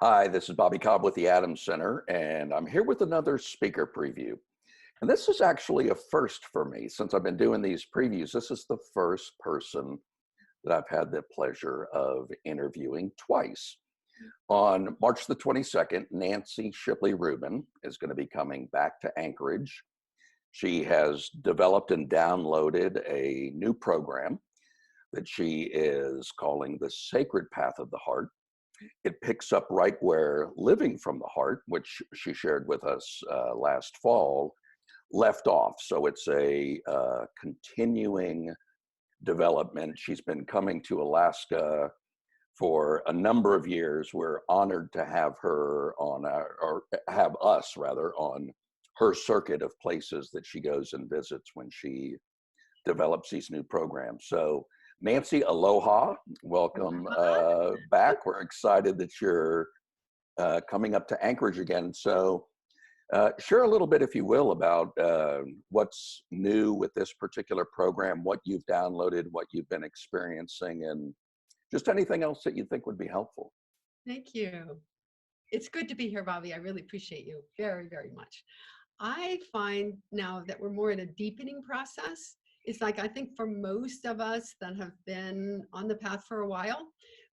Hi, this is Bobby Cobb with the Adams Center, and I'm here with another speaker preview. And this is actually a first for me. Since I've been doing these previews, this is the first person that I've had the pleasure of interviewing twice. On March the 22nd, Nancy Shipley Rubin is going to be coming back to Anchorage. She has developed and downloaded a new program that she is calling the Sacred Path of the Heart. It picks up right where Living from the Heart, which she shared with us last fall, left off. So it's a continuing development. She's been coming to Alaska for a number of years. We're honored to have her on or have us rather, on her circuit of places that she goes and visits when she develops these new programs. So Nancy, aloha, welcome back. We're excited that you're coming up to Anchorage again. So share a little bit, if you will, about what's new with this particular program, what you've downloaded, what you've been experiencing, and just anything else that you think would be helpful. Thank you. It's good to be here, Bobby. I really appreciate you very, very much. I find now that we're more in a deepening process. It's like, I think for most of us that have been on the path for a while,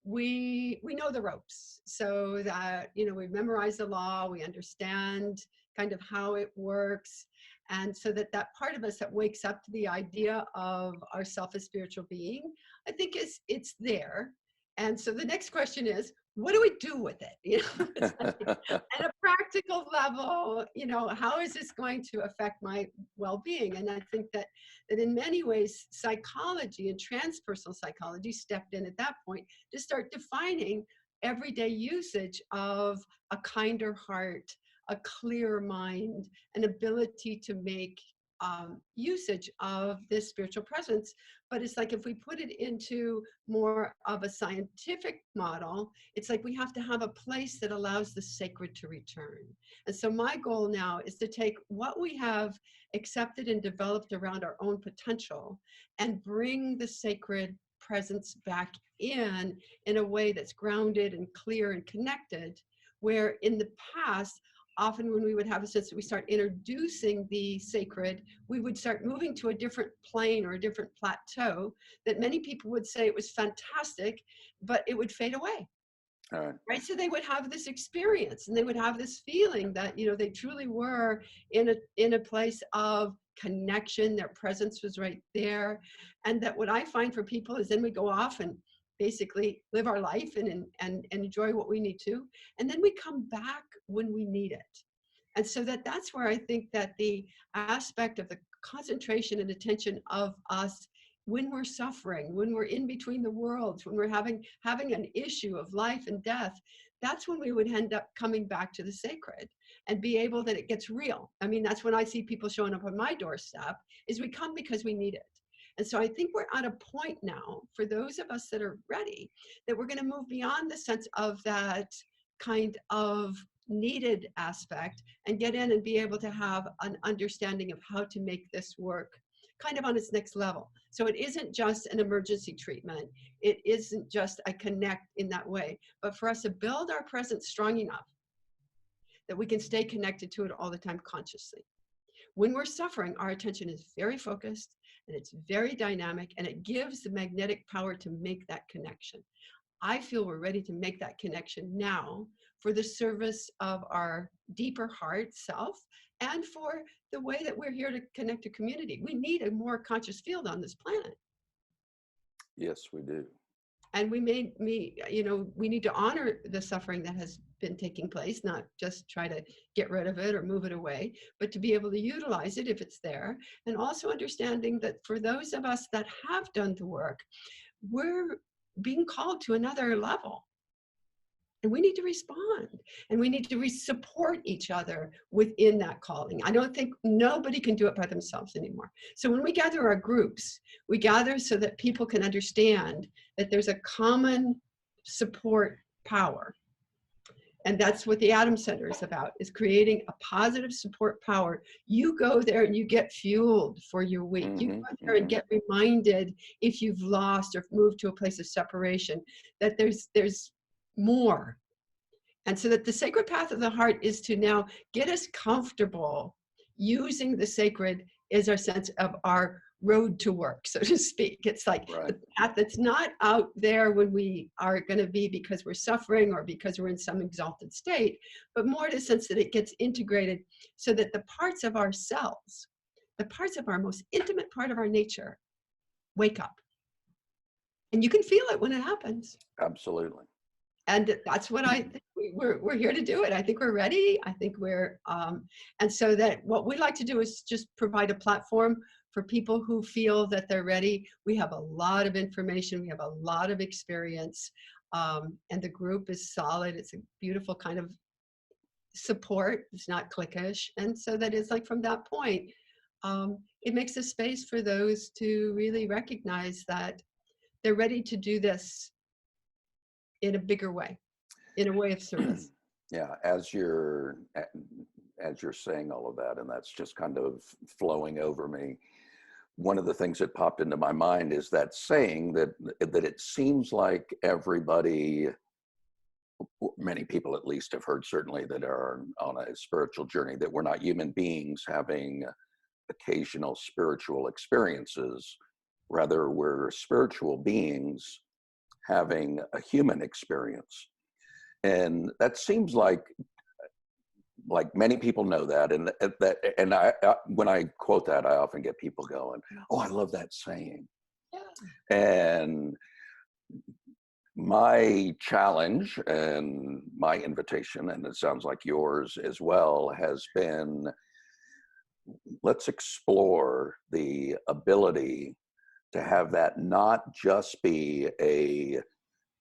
we know the ropes. So that, we've memorized the law, we understand kind of how it works. And so that part of us that wakes up to the idea of ourself as spiritual being, I think it's there. And so the next question is, what do we do with it? It's like, at a practical level, how is this going to affect my well-being? And I think that in many ways, psychology and transpersonal psychology stepped in at that point to start defining everyday usage of a kinder heart, a clearer mind, an ability to make usage of this spiritual presence. But it's like, if we put it into more of a scientific model, it's like we have to have a place that allows the sacred to return. And so my goal now is to take what we have accepted and developed around our own potential and bring the sacred presence back in a way that's grounded and clear and connected, where in the past, often when we would have a sense that we start introducing the sacred, we would start moving to a different plane or a different plateau that many people would say it was fantastic, but it would fade away. All right. Right? So they would have this experience and they would have this feeling that, they truly were in a place of connection, their presence was right there. And that what I find for people is then we go off and basically live our life and enjoy what we need to. And then we come back when we need it. And so that's where I think that the aspect of the concentration and attention of us when we're suffering, when we're in between the worlds, when we're having an issue of life and death, that's when we would end up coming back to the sacred and be able that it gets real. I mean, that's when I see people showing up on my doorstep, is we come because we need it. And so I think we're at a point now, for those of us that are ready, that we're going to move beyond the sense of that kind of needed aspect and get in and be able to have an understanding of how to make this work kind of on its next level. So it isn't just an emergency treatment. It isn't just a connect in that way, but for us to build our presence strong enough that we can stay connected to it all the time consciously. When we're suffering, our attention is very focused and it's very dynamic, and it gives the magnetic power to make that connection. I feel we're ready to make that connection now for the service of our deeper heart self and for the way that we're here to connect to community. We need a more conscious field on this planet. Yes, we do. And we need to honor the suffering that has been taking place, not just try to get rid of it or move it away, but to be able to utilize it if it's there. And also understanding that for those of us that have done the work, we're being called to another level. And we need to respond, and we need to support each other within that calling. I don't think nobody can do it by themselves anymore. So when we gather our groups, we gather so that people can understand that there's a common support power. And that's what the Adams Center is about, is creating a positive support power. You go there and you get fueled for your week. You go there and get reminded, if you've lost or moved to a place of separation, that there's more. And so that the sacred path of the heart is to now get us comfortable using the sacred as our sense of our road to work, so to speak. It's like Right. the path that's not out there when we are going to be because we're suffering or because we're in some exalted state, but more in a sense that it gets integrated so that the parts of ourselves, the parts of our most intimate part of our nature, wake up. And you can feel it when it happens. Absolutely. And that's what I think we're here to do it. I think we're ready. I think we're, and so that what we like to do is just provide a platform for people who feel that they're ready. We have a lot of information. We have a lot of experience. And the group is solid. It's a beautiful kind of support. It's not cliquish. And so that is like from that point, it makes a space for those to really recognize that they're ready to do this in a bigger way, in a way of service. Yeah, as you're saying all of that, and that's just kind of flowing over me, one of the things that popped into my mind is that saying that it seems like everybody, many people at least have heard, certainly, that are on a spiritual journey, that we're not human beings having occasional spiritual experiences. Rather, we're spiritual beings having a human experience. And that seems like many people know that, and I when I quote that, I often get people going, "Oh, I love that saying." Yeah. And my challenge and my invitation, and it sounds like yours as well, has been, let's explore the ability to have that not just be a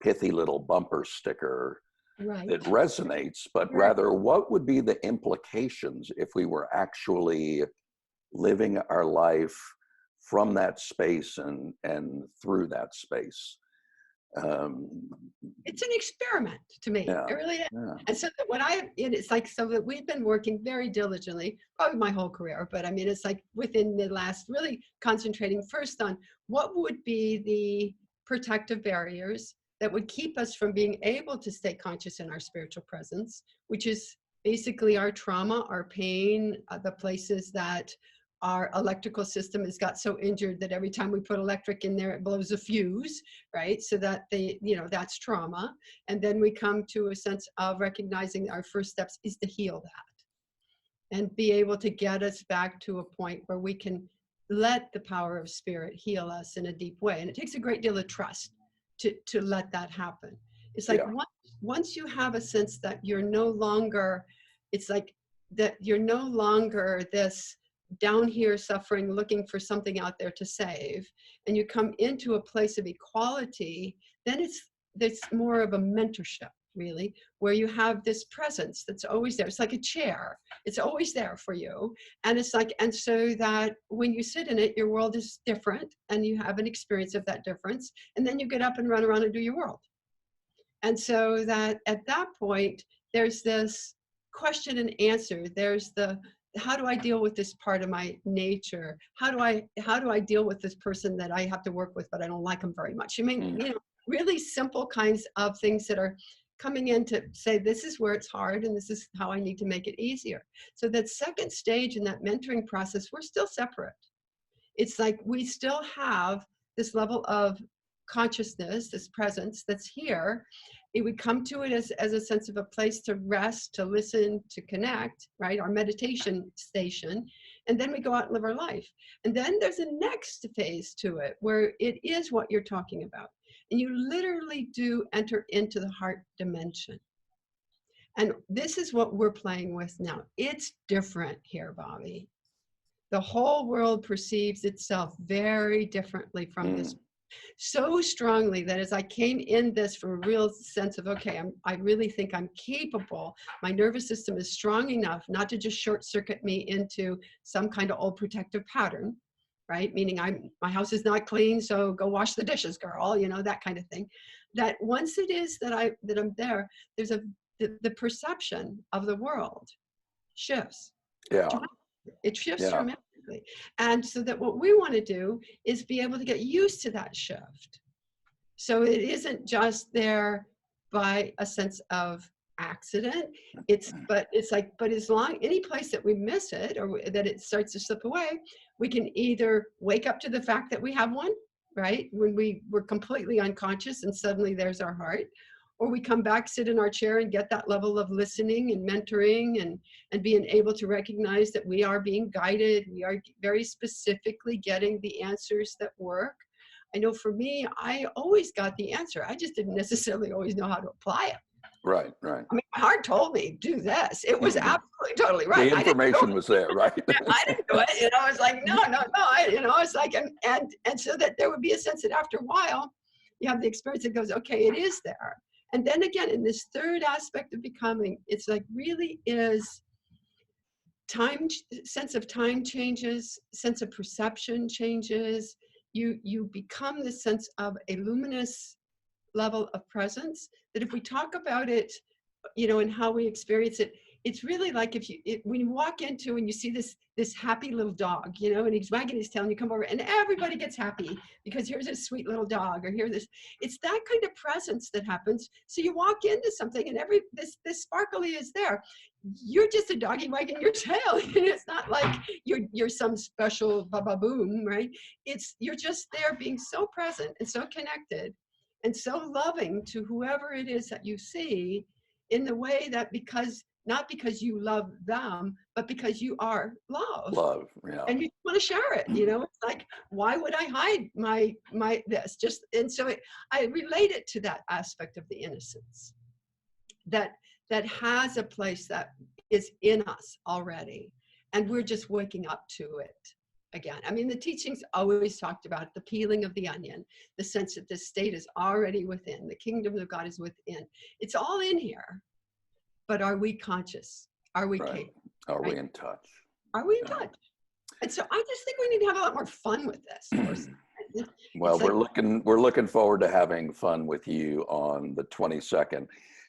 pithy little bumper sticker Right. that resonates, but Right. rather what would be the implications if we were actually living our life from that space and through that space. It's an experiment to me. Yeah, It really is. yeah, And so that it's like, so that we've been working very diligently, probably my whole career, but I mean, it's like within the last, really concentrating first on what would be the protective barriers that would keep us from being able to stay conscious in our spiritual presence, which is basically our trauma, our pain, the places that our electrical system has got so injured that every time we put electric in there, it blows a fuse, right? So that that's trauma. And then we come to a sense of recognizing our first steps is to heal that and be able to get us back to a point where we can let the power of spirit heal us in a deep way. And it takes a great deal of trust to let that happen. It's like yeah, once you have a sense that you're no longer, it's like that you're no longer this down here suffering, looking for something out there to save, and you come into a place of equality, then it's more of a mentorship, really, where you have this presence that's always there. It's like a chair. It's always there for you. And it's like, and so that when you sit in it, your world is different and you have an experience of that difference. And then you get up and run around and do your world. And so that at that point, there's this question and answer. There's the, how do I deal with this part of my nature? How do I deal with this person that I have to work with, but I don't like them very much? I mean, really simple kinds of things that are coming in to say, this is where it's hard and this is how I need to make it easier. So that second stage in that mentoring process, we're still separate. It's like we still have this level of consciousness, this presence that's here. It would come to it as a sense of a place to rest, to listen, to connect, right? Our meditation station. And then we go out and live our life. And then there's a next phase to it where it is what you're talking about. And you literally do enter into the heart dimension. And this is what we're playing with now. It's different here, Bobby. The whole world perceives itself very differently from this, so strongly that as I came in this from a real sense of, okay, I really think I'm capable. My nervous system is strong enough not to just short circuit me into some kind of old protective pattern, right? Meaning my house is not clean, so go wash the dishes, girl, that kind of thing. That once it is that I'm there, there's the perception of the world shifts. yeah, It shifts yeah, dramatically. And so that what we want to do is be able to get used to that shift. So it isn't just there by a sense of accident. But it's like, but as long, any place that we miss it or that it starts to slip away, we can either wake up to the fact that we have one, right? When we were completely unconscious and suddenly there's our heart, or we come back, sit in our chair and get that level of listening and mentoring and being able to recognize that we are being guided. We are very specifically getting the answers that work. I know for me, I always got the answer. I just didn't necessarily always know how to apply it. Right, right. I mean, my heart told me, do this. It was absolutely totally right. The information was there, right? I didn't do it. You know, I was like, no. It's like, and so that there would be a sense that after a while, you have the experience that goes, okay, it is there. And then again, in this third aspect of becoming, it's like really is time, sense of time changes, sense of perception changes. You become this sense of a luminous level of presence that if we talk about it, you know, and how we experience it, it's really like if you, when you walk into and you see this happy little dog, you know, and he's wagging his tail and you come over and everybody gets happy because here's this sweet little dog or here's this, it's that kind of presence that happens. So you walk into something and this sparkly is there. You're just a doggy wagging your tail. It's not like you're some special ba-ba-boom, right? You're just there being so present and so connected and so loving to whoever it is that you see in the way that not because you love them, but because you are love. Love, yeah. And you want to share it, you know, it's like, why would I hide my this? Just, and so I relate it to that aspect of the innocence that has a place that is in us already. And we're just waking up to it again. I mean, the teachings always talked about the peeling of the onion, the sense that this state is already within, the kingdom of God is within. It's all in here. But are we conscious? Are we capable? Are we in touch? Are we in touch? And so I just think we need to have a lot more fun with this. Well, we're looking forward to having fun with you on the 22nd.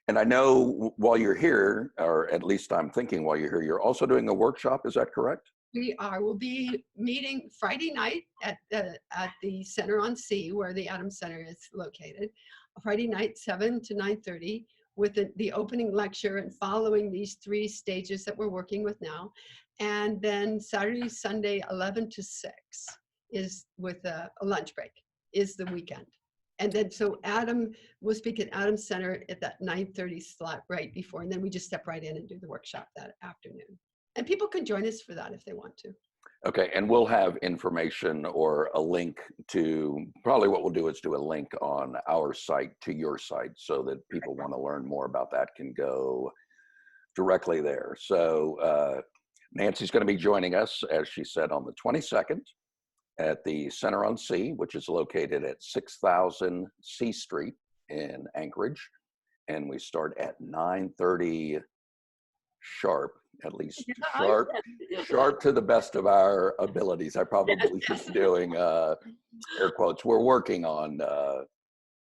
And I know while you're here, or at least I'm thinking while you're here, you're also doing a workshop. Is that correct? We are. We'll be meeting Friday night at the Center on Sea, where the Adams Center is located. Friday night, 7 to 9:30. With the opening lecture and following these 3 stages that we're working with now. And then Saturday, Sunday, 11 to 6 is with a lunch break, is the weekend. And then so Adam will speak at Adams Center at that 9:30 slot right before, and then we just step right in and do the workshop that afternoon. And people can join us for that if they want to. Okay, and we'll have information or a link to, probably what we'll do is do a link on our site to your site so that people want to learn more about that can go directly there. So Nancy's going to be joining us, as she said, on the 22nd at the Center on Sea, which is located at 6000 C Street in Anchorage. And we start at 9:30 sharp. At least sharp to the best of our abilities. I probably should be doing air quotes. We're working on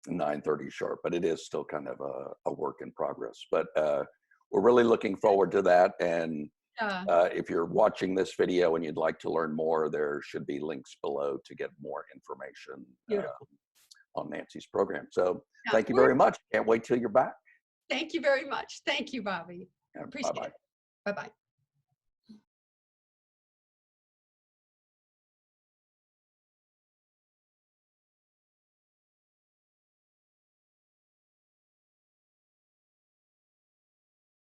9:30 sharp, but it is still kind of a work in progress. But we're really looking forward to that. And if you're watching this video and you'd like to learn more, there should be links below to get more information on Nancy's program. So thank you very much. Can't wait till you're back. Thank you very much. Thank you, Bobby. Appreciate it. Bye-bye.